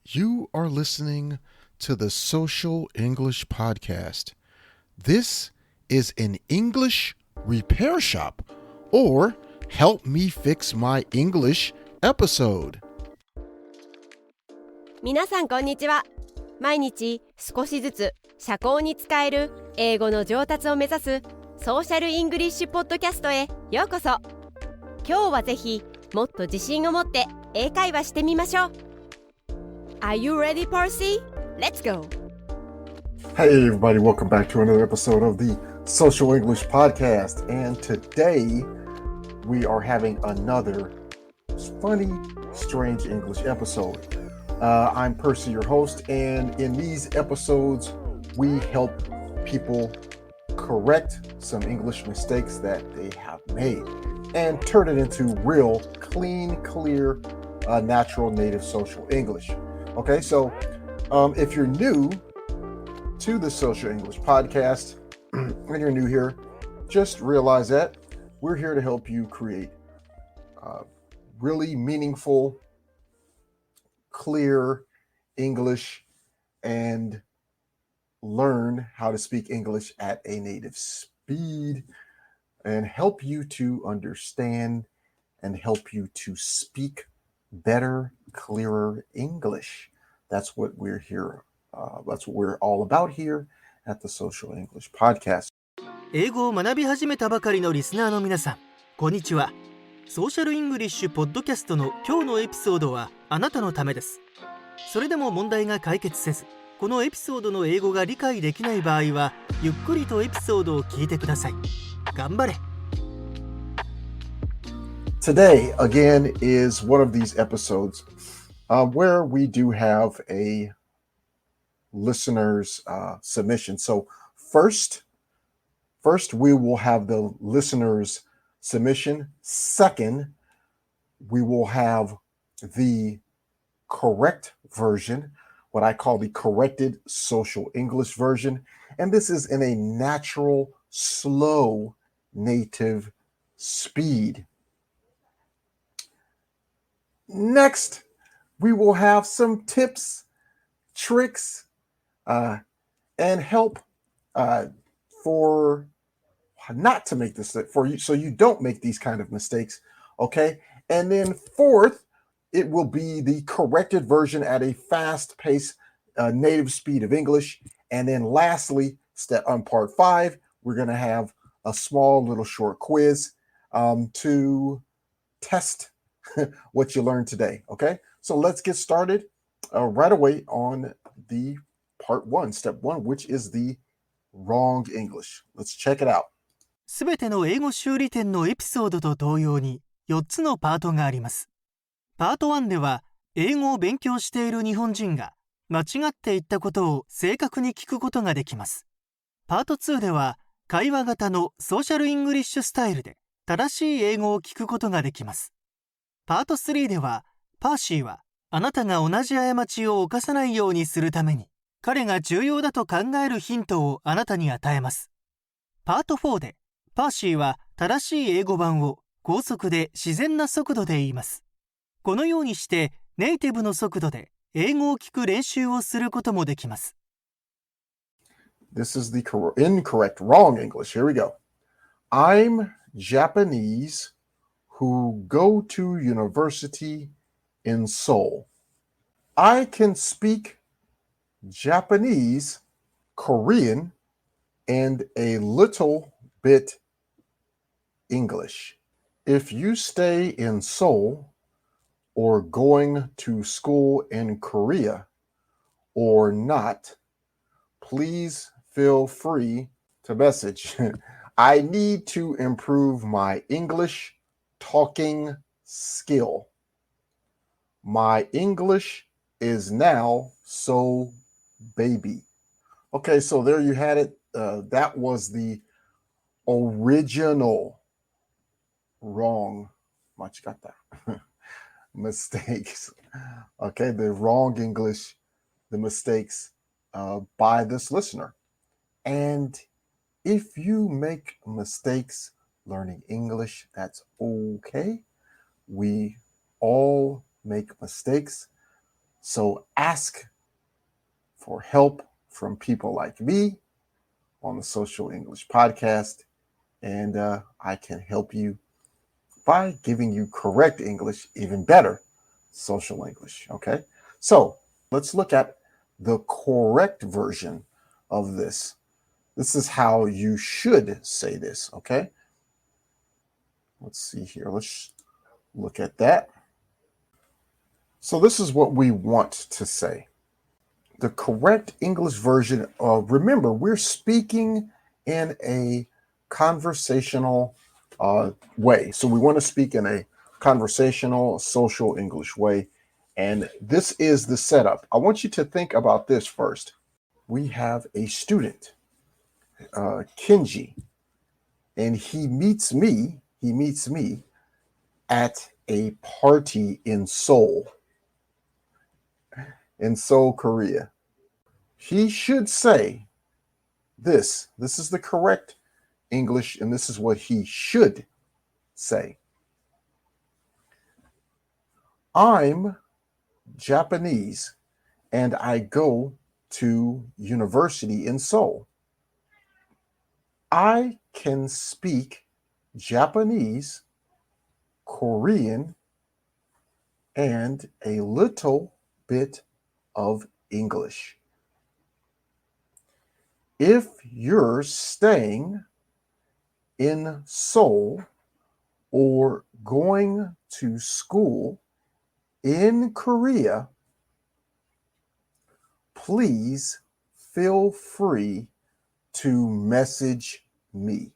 You are listening to the Social English Podcast. This is an English repair shop or help me fix my English episode. 皆さんこんにちは。毎日少しずつ社交に使える英語の上達を目指すソーシャルイングリッシュポッドキャストへようこそ。今日はぜひもっと自信を持って英会話してみましょう。Are you ready, Percy? Let's go! Hey everybody, welcome back to another episode of the Social English Podcast. And today we are having another funny, strange English episode. I'm Percy, your host, and in these episodes we help people correct some English mistakes that they have made and turn it into real, clean, clear, natural native social English. Okay, so if you're new to the Social English Podcast and you're new here, just realize that we're here to help you create really meaningful, clear English and learn how to speak English at a native speed and help you to understand and help you to speak better, clearer English. That's what we're here. That's what we're all about here at the Social English Podcast. 英語を学び始めたばかりのリスナーの皆さん、こんにちは。ソーシャルイングリッシュポッドキャストの今日のエピソードはあなたのためです。それでも問題が解決せず、このエピソードの英語が理解できない場合は、ゆっくりとエピソードを聞いてください。頑張れ。Today, again, is one of these episodes where we do have a listener's submission. So first, we will have the listener's submission. Second, we will have the correct version, what I call the corrected social English version. And this is in a natural, slow, native speed. Next, we will have some tips, tricks, and help for not to make this for you, so you don't make these kind of mistakes. Okay, and then fourth, it will be the corrected version at a fast pace, native speed of English. And then lastly, on part 5, we're going to have a small little short quiz to test what you learned today. Okay, so let's get started right away on the part 1, step 1, which is the wrong English. Let's check it out. すべての英語修理店のエピソードと同様に4つのパートがあります。パート1では英語を勉強している日本人が間違って言ったことを正確に聞くことができます。パート2では会話型のソーシャルイングリッシュスタイルで正しい英語を聞くことができます。パート3ではパーシーはあなたが同じ過ちを犯さないようにするために彼が重要だと考えるヒントをあなたに与えます。パート4でパーシーは正しい英語版を高速で自然な速度で言います。このようにしてネイティブの速度で英語を聞く練習をすることもできます。This is the incorrect, wrong English. Here we go. I'm Japanese who go to university in Seoul. I can speak Japanese, Korean, and a little bit English. If you stay in Seoul or going to school in Korea or not, please feel free to message. I need to improve my English talking skill. My English is now so baby. Okay, so there you had it. That was the original wrong. 間違った mistakes. Okay, the wrong English, the mistakes by this listener. And if you make mistakes learning English, that's okay. We all make mistakes. So ask for help from people like me on the Social English Podcast, and I can help you by giving you correct English, even better social English. Okay, so let's look at the correct version of this. This is how you should say this. Okay, let's see here. Let's look at that. So this is what we want to say. The correct English version of, remember, we're speaking in a conversational way. So we want to speak in a conversational, social English way. And this is the setup. I want you to think about this first. We have a student, Kenji, and he meets me at a party in Seoul, Korea. He should say this. This is the correct English, and this is what he should say. I'm Japanese, and I go to university in Seoul. I can speak Japanese, Korean, and a little bit of English. If you're staying in Seoul or going to school in Korea, please feel free to message me.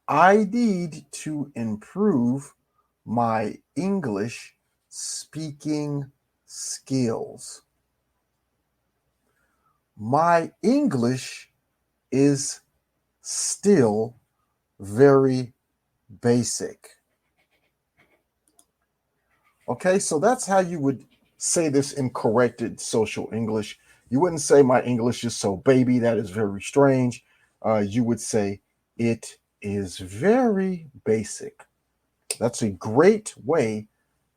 I need to improve my English speaking skills. My English is still very basic. Okay, so that's how you would say this in corrected social English. You wouldn't say my English is so baby, that is very strange. You would say it is very basic. That's a great way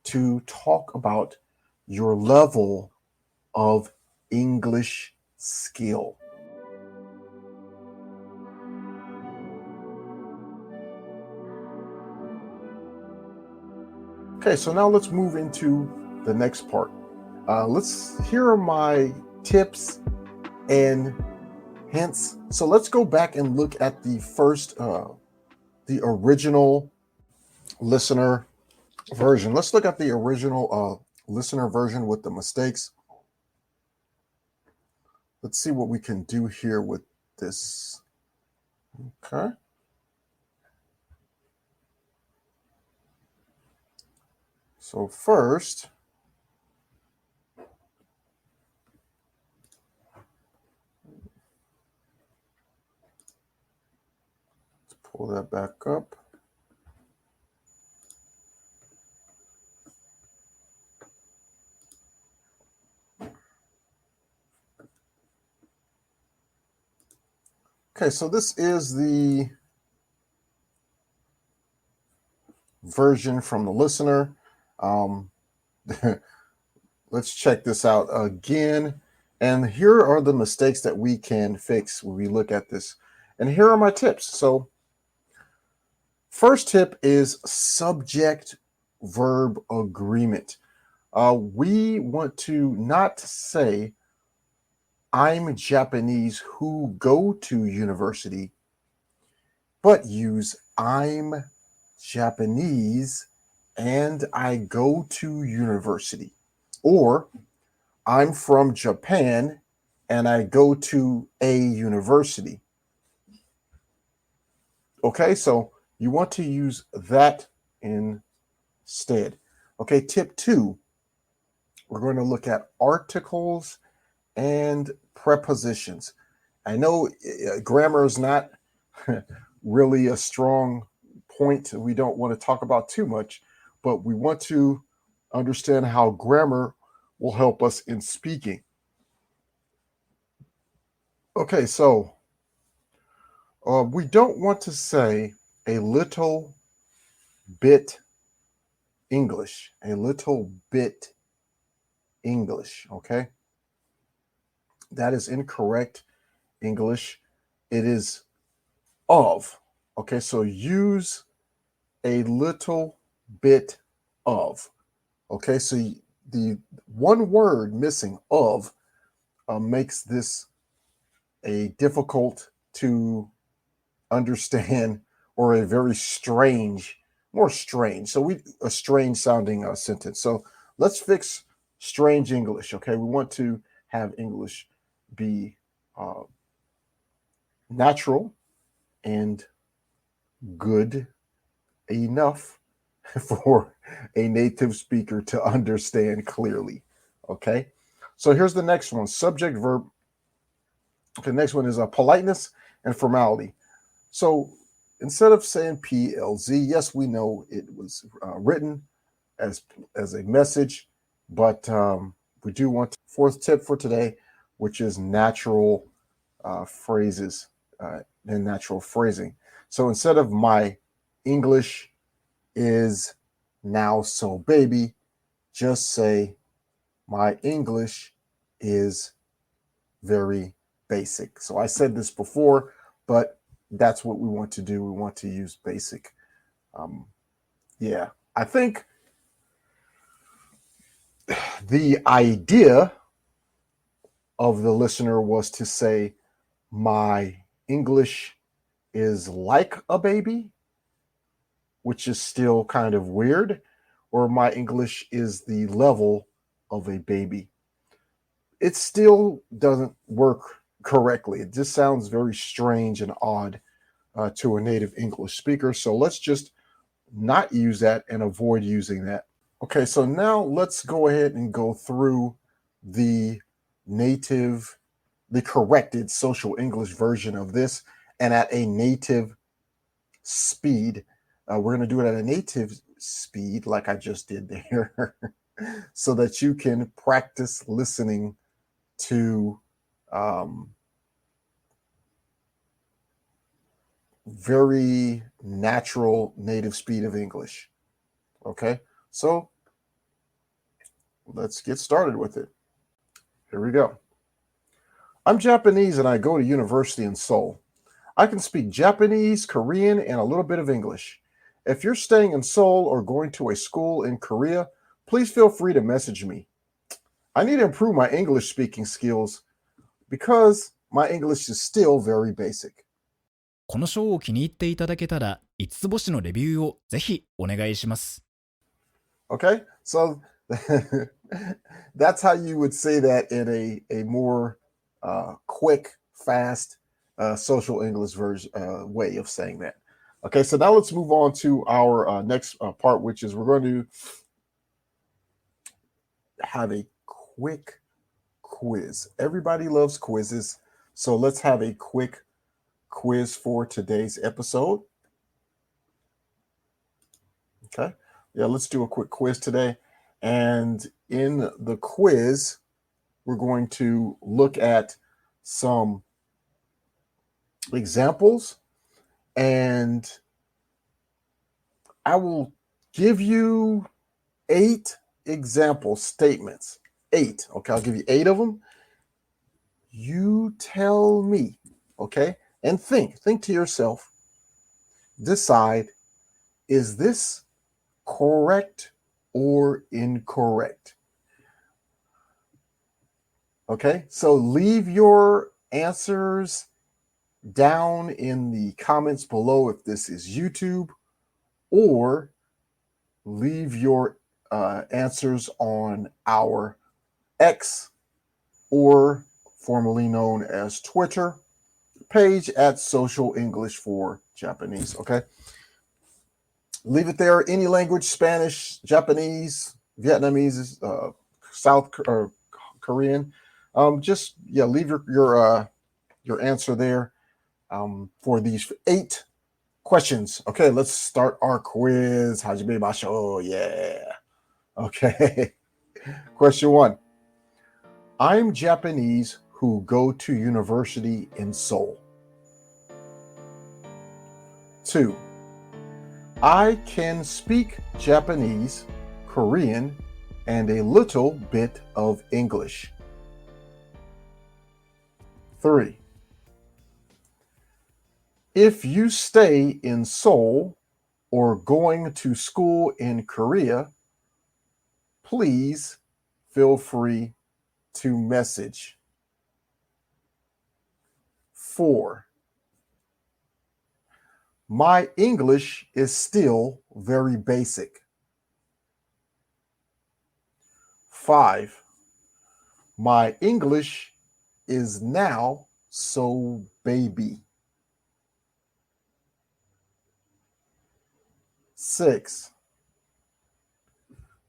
to talk about your level of English skill. Okay, so now let's move into the next part. Here are my tips and hints. So let's go back and look at the first, the original listener version. Let's look at the original listener version with the mistakes. Let's see what we can do here with this. Okay. So first, let's pull that back up. Okay, so this is the version from the listener. Let's check this out again. And here are the mistakes that we can fix when we look at this. And here are my tips. So first tip is subject-verb agreement. We want to not say, I'm Japanese who go to university, but use I'm Japanese and I go to university. Or I'm from Japan and I go to a university. Okay, so you want to use that instead. Okay, tip 2, we're going to look at articles and prepositions. I know grammar is not really a strong point we don't want to talk about too much, but we want to understand how grammar will help us in speaking. Okay, so we don't want to say a little bit English, a little bit English, okay? That is incorrect English. It is of, okay? So use a little bit of, okay? So the one word missing of makes this a difficult to understand or a very strange, more strange. So a strange sounding sentence. So let's fix strange English. Okay, we want to have English be natural and good enough for a native speaker to understand clearly. Okay, so here's the next one: subject, verb. Okay, next one is politeness and formality. So instead of saying PLZ, yes, we know it was written as a message, but we do want fourth tip for today, which is natural phrases and natural phrasing. So instead of my English is now so baby, just say my English is very basic. So I said this before, but that's what we want to do. We want to use basic. Yeah, I think the idea of the listener was to say, my English is like a baby, which is still kind of weird, or my English is the level of a baby. It still doesn't work correctly. It just sounds very strange and odd to a native English speaker. So let's just not use that and avoid using that. Okay, so now let's go ahead and go through the corrected social English version of this, and at a native speed. We're going to do it at a native speed, like I just did there, so that you can practice listening to very natural native speed of English. Okay, so let's get started with it. Here we go. I'm Japanese and I go to university in Seoul. I can speak Japanese, Korean, and a little bit of English. If you're staying in Seoul or going to a school in Korea, please feel free to message me. I need to improve my English speaking skills because my English is still very basic. このショーを気に入っていただけたら、5つ星のレビューをぜひお願いします。Okay, so that's how you would say that in a more quick, fast, social English version way of saying that. Okay, so now let's move on to our next part, which is we're going to have a quick quiz. Everybody loves quizzes, so let's have a quick quiz for today's episode. Okay, yeah, let's do a quick quiz today. And in the quiz, we're going to look at some examples, and I will give you 8 example statements. 8. Okay, I'll give you 8 of them. You tell me, okay? And think to yourself, decide, is this correct or incorrect? Okay, so leave your answers down in the comments below if this is YouTube, or leave your answers on our X, or formerly known as Twitter, page at Social English for Japanese. Okay, leave it there. Any language: Spanish, Japanese, Vietnamese, South Korean. Just leave your answer there for these 8 questions. Okay, let's start our quiz. Hajime ma shou. Yeah. Okay. Question 1. I'm Japanese who go to university in Seoul. 2. I can speak Japanese, Korean, and a little bit of English. 3. If you stay in Seoul or going to school in Korea, please feel free to message. 4. My English is still very basic. 5. My English is now so baby. 6.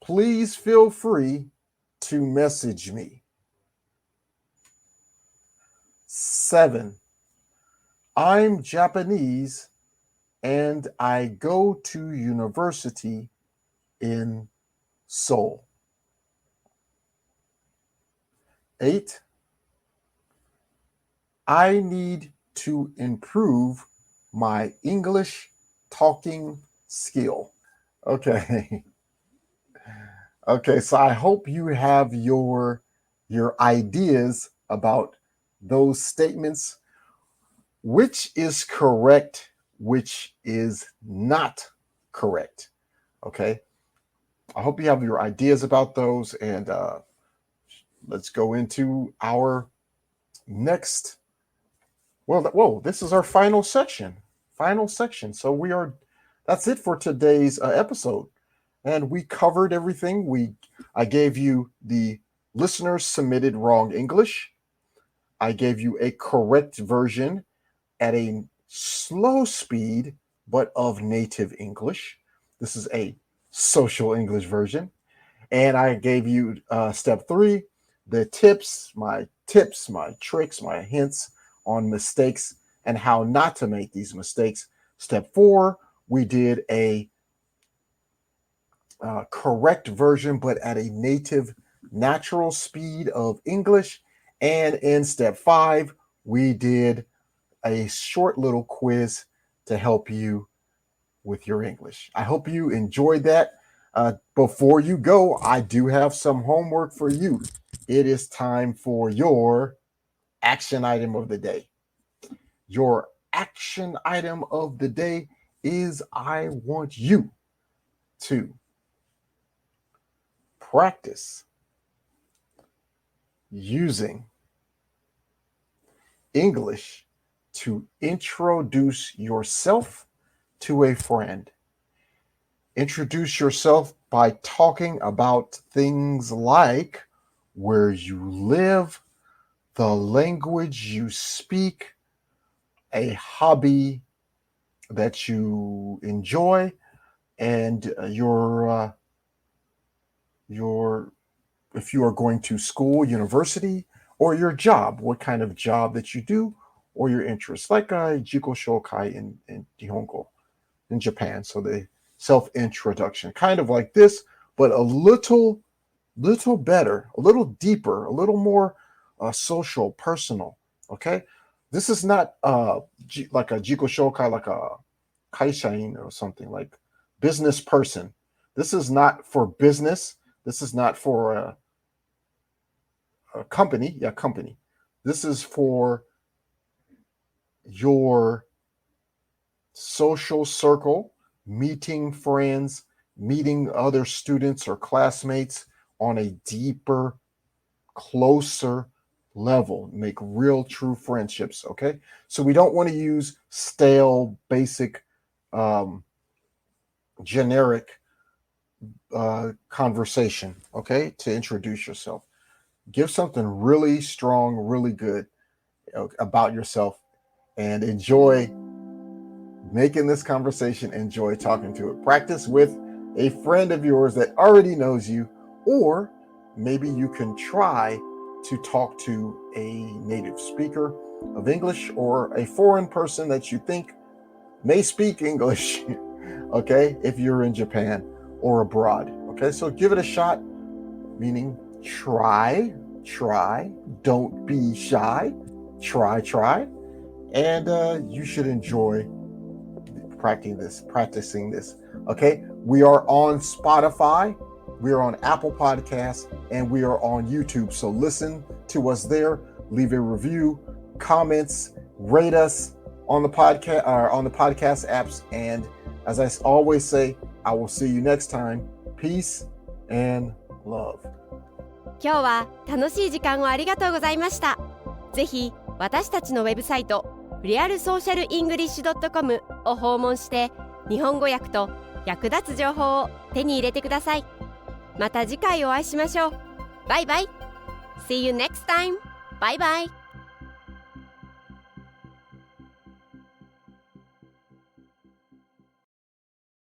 Please feel free to message me. 7. I'm Japanese and I go to university in Seoul. 8. I need to improve my English talking skill. Okay. Okay, so I hope you have your ideas about those statements. Which is correct, which is not correct. Okay. I hope you have your ideas about those, and let's go into our next. Whoa, this is our final section. So that's it for today's episode. And we covered everything. I gave you the listeners submitted wrong English. I gave you a correct version at a slow speed, but of native English. This is a social English version. And I gave you step 3, the tips, my tricks, my hints on mistakes and how not to make these mistakes. Step 4, we did a correct version, but at a native, natural speed of English. And in step 5, we did a short little quiz to help you with your English. I hope you enjoyed that. Before you go, I do have some homework for you. It is time for your action item of the day. Your action item of the day is I want you to practice using English to introduce yourself to a friend. Introduce yourself by talking about things like where you live, the language you speak, a hobby that you enjoy, and your if you are going to school, university, or your job, what kind of job that you do, or your interests, like Jiko Shokai in Nihongo in Japan. So the self-introduction, kind of like this, but a little better, a little deeper, a little more social, personal. Okay, this is not like a Jiko Shokai, like a kaishain or something, like business person. This is not for business. This is not for a company. Yeah, company. This is for your social circle, meeting friends, meeting other students or classmates on a deeper, closer level. Make real, true friendships. Okay, so we don't want to use stale, basic, generic conversation. Okay, to introduce yourself. Give something really strong, really good about yourself, and enjoy making this conversation. Enjoy talking to it. Practice with a friend of yours that already knows you, or maybe you can try to talk to a native speaker of English or a foreign person that you think may speak English. Okay, if you're in Japan or abroad. Okay, so give it a shot, meaning try, don't be shy, try, and you should enjoy practicing this. Okay, we are on Spotify, We are on Apple Podcasts and we are on YouTube. So listen to us there. Leave a review, comments, rate us on the podcast apps. And as I always say, I will see you next time. Peace and love. 今日は楽しい時間をありがとうございました。ぜひ私たちのウェブサイトrealsocialenglish.com を訪問して日本語訳と役立つ情報を手に入れてください。また次回お会いしましょう。バイバイ。See you next time. Bye bye.